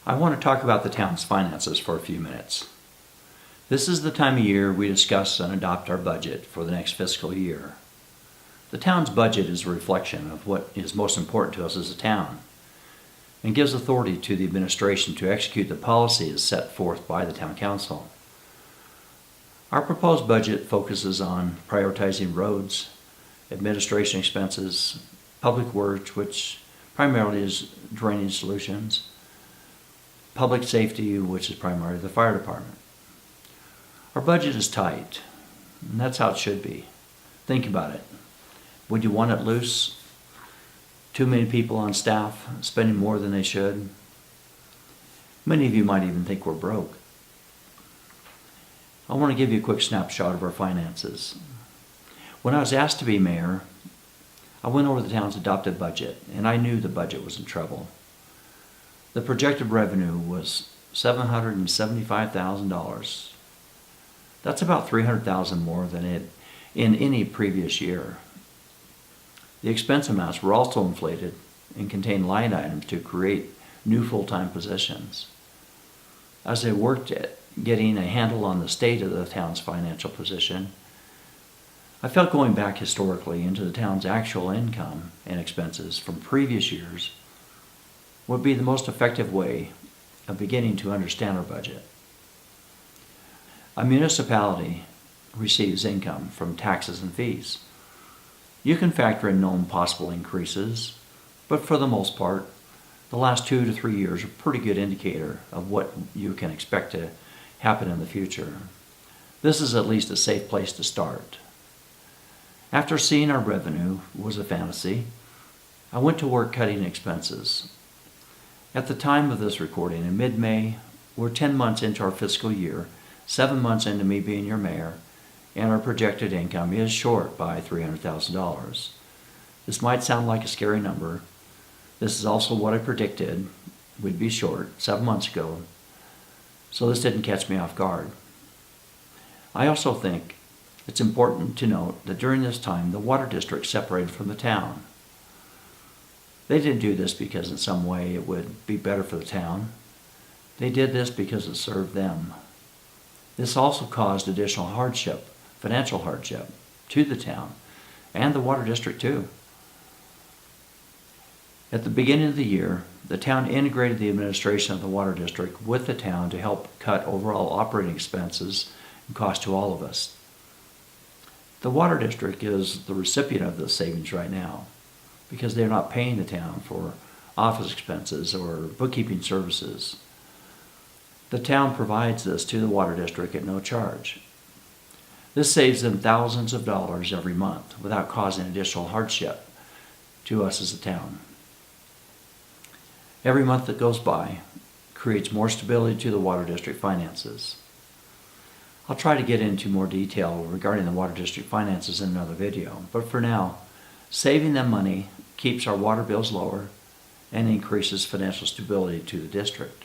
I want to talk about the town's finances for a few minutes. This is the time of year we discuss and adopt our budget for the next fiscal year. The town's budget is a reflection of what is most important to us as a town and gives authority to the administration to execute the policies set forth by the town council. Our proposed budget focuses on prioritizing roads, administration expenses, public works, which primarily is drainage solutions, public safety, which is primarily the fire department. Our budget is tight, and that's how it should be. Think about it. Would you want it loose? Too many people on staff spending more than they should? Many of you might even think we're broke. I want to give you a quick snapshot of our finances. When I was asked to be mayor, I went over the town's adopted budget, and I knew the budget was in trouble. The projected revenue was $775,000. That's about $300,000 more than in any previous year. The expense amounts were also inflated and contained line items to create new full-time positions. As I worked at getting a handle on the state of the town's financial position, I felt going back historically into the town's actual income and expenses from previous years would be the most effective way of beginning to understand our budget. A municipality receives income from taxes and fees. You can factor in known possible increases, but for the most part, the last 2 to 3 years are a pretty good indicator of what you can expect to happen in the future. This is at least a safe place to start. After seeing our revenue was a fantasy, I went to work cutting expenses. At the time of this recording, in mid-May, we're 10 months into our fiscal year, 7 months into me being your mayor, and our projected income is short by $300,000. This might sound like a scary number. This is also what I predicted we'd be short 7 months ago, so this didn't catch me off guard. I also think it's important to note that during this time, the water district separated from the town. They didn't do this because in some way it would be better for the town. They did this because it served them. This also caused additional hardship, financial hardship, to the town and the water district too. At the beginning of the year, the town integrated the administration of the water district with the town to help cut overall operating expenses and cost to all of us. The water district is the recipient of the savings right now because they're not paying the town for office expenses or bookkeeping services. The town provides this to the water district at no charge. This saves them thousands of dollars every month without causing additional hardship to us as a town. Every month that goes by creates more stability to the water district finances. I'll try to get into more detail regarding the water district finances in another video, but for now, saving them money keeps our water bills lower and increases financial stability to the district.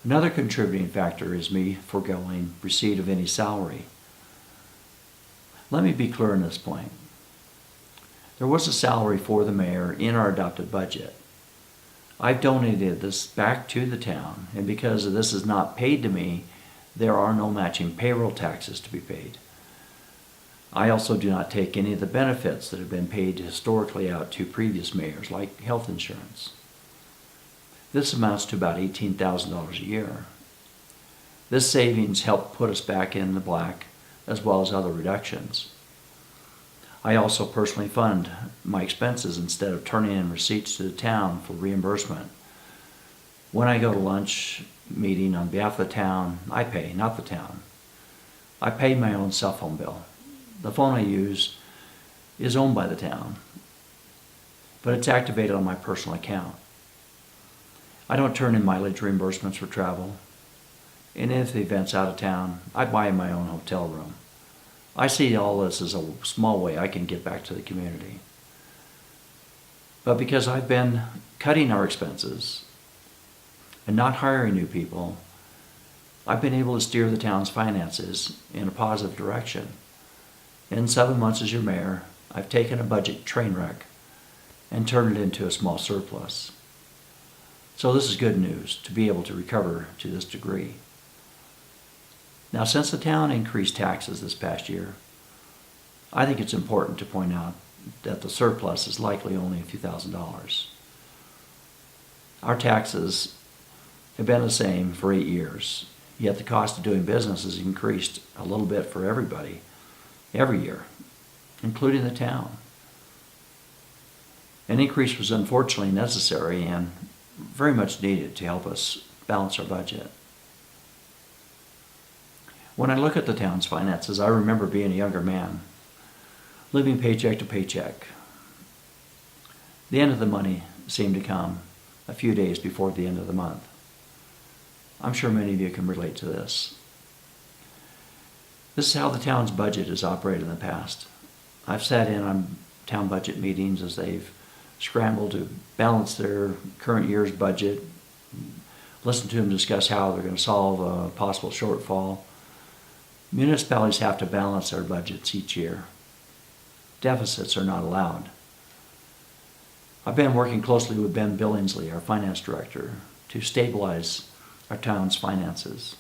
Another contributing factor is me foregoing receipt of any salary. Let me be clear on this point. There was a salary for the mayor in our adopted budget. I've donated this back to the town, and because this is not paid to me, there are no matching payroll taxes to be paid. I also do not take any of the benefits that have been paid historically out to previous mayors, like health insurance. This amounts to about $18,000 a year. This savings helped put us back in the black, as well as other reductions. I also personally fund my expenses instead of turning in receipts to the town for reimbursement. When I go to lunch meeting on behalf of the town, I pay, not the town. I pay my own cell phone bill. The phone I use is owned by the town, but it's activated on my personal account. I don't turn in mileage reimbursements for travel. And if the event's out of town, I buy my own hotel room. I see all this as a small way I can give back to the community. But because I've been cutting our expenses and not hiring new people, I've been able to steer the town's finances in a positive direction. In 7 months as your mayor, I've taken a budget train wreck and turned it into a small surplus. So this is good news to be able to recover to this degree. Now, since the town increased taxes this past year, I think it's important to point out that the surplus is likely only a few $1,000s. Our taxes have been the same for 8 years, yet the cost of doing business has increased a little bit for everybody every year, including the town. An increase was unfortunately necessary and very much needed to help us balance our budget. When I look at the town's finances, I remember being a younger man, living paycheck to paycheck. The end of the money seemed to come a few days before the end of the month. I'm sure many of you can relate to this. This is how the town's budget has operated in the past. I've sat in on town budget meetings as they've scrambled to balance their current year's budget, listen to them discuss how they're going to solve a possible shortfall. Municipalities have to balance their budgets each year. Deficits are not allowed. I've been working closely with Ben Billingsley, our finance director, to stabilize our town's finances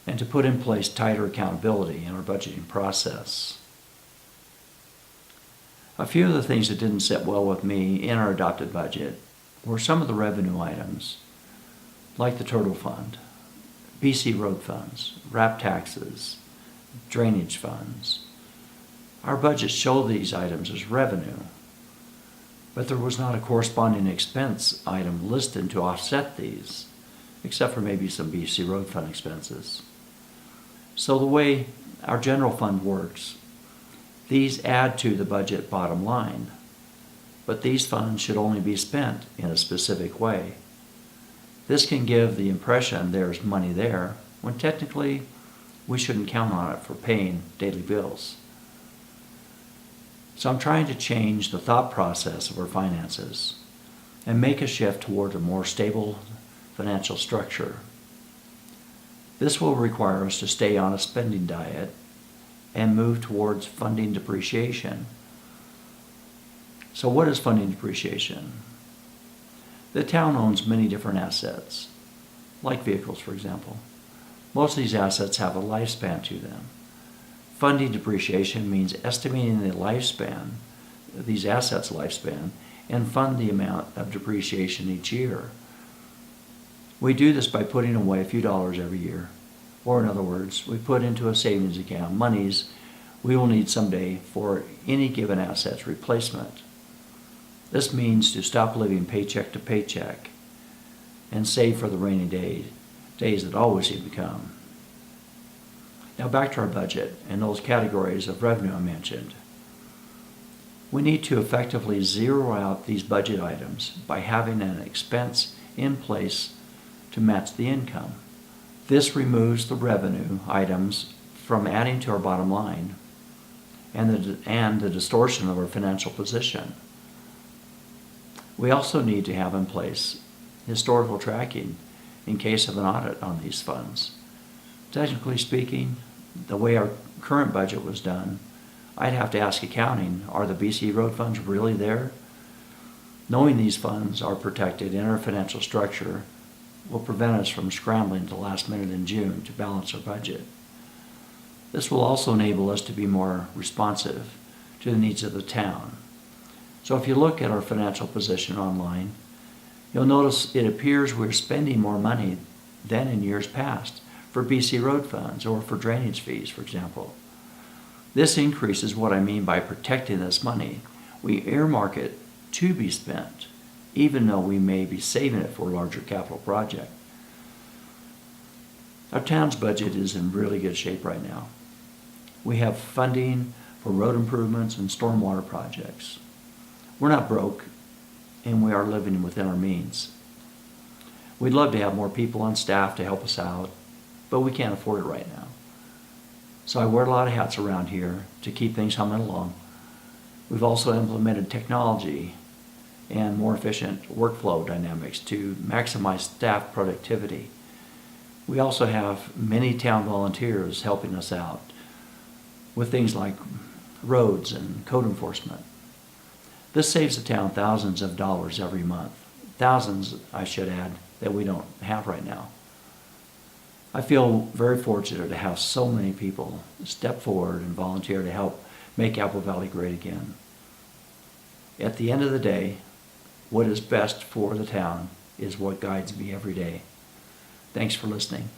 and to put in place tighter accountability in our budgeting process. A few of the things that didn't sit well with me in our adopted budget were some of the revenue items, like the Turtle Fund, BC Road funds, RAP taxes, drainage funds. Our budget showed these items as revenue, but there was not a corresponding expense item listed to offset these, except for maybe some BC Road Fund expenses. So the way our general fund works, these add to the budget bottom line, but these funds should only be spent in a specific way. This can give the impression there's money there, when technically we shouldn't count on it for paying daily bills. So I'm trying to change the thought process of our finances and make a shift toward a more stable financial structure. This will require us to stay on a spending diet and move towards funding depreciation. So what is funding depreciation? The town owns many different assets, like vehicles, for example. Most of these assets have a lifespan to them. Funding depreciation means estimating the lifespan, these assets' lifespan, and fund the amount of depreciation each year. We do this by putting away a few dollars every year. Or in other words, we put into a savings account monies we will need someday for any given asset's replacement. This means to stop living paycheck to paycheck and save for the rainy days that always seem to come. Now back to our budget and those categories of revenue I mentioned. We need to effectively zero out these budget items by having an expense in place to match the income. This removes the revenue items from adding to our bottom line and the distortion of our financial position. We also need to have in place historical tracking in case of an audit on these funds. Technically speaking, the way our current budget was done, I'd have to ask accounting, are the BC Road funds really there? Knowing these funds are protected in our financial structure will prevent us from scrambling to the last minute in June to balance our budget. This will also enable us to be more responsive to the needs of the town. So if you look at our financial position online, you'll notice it appears we're spending more money than in years past for BC Road funds or for drainage fees, for example. This increase is what I mean by protecting this money. We earmark it to be spent, even though we may be saving it for a larger capital project. Our town's budget is in really good shape right now. We have funding for road improvements and stormwater projects. We're not broke, and we are living within our means. We'd love to have more people on staff to help us out, but we can't afford it right now. So I wear a lot of hats around here to keep things humming along. We've also implemented technology and more efficient workflow dynamics to maximize staff productivity. We also have many town volunteers helping us out with things like roads and code enforcement. This saves the town thousands of dollars every month thousands, I should add, that we don't have right now. I feel very fortunate to have so many people step forward and volunteer to help make Apple Valley great again. At the end of the day, what is best for the town is what guides me every day. Thanks for listening.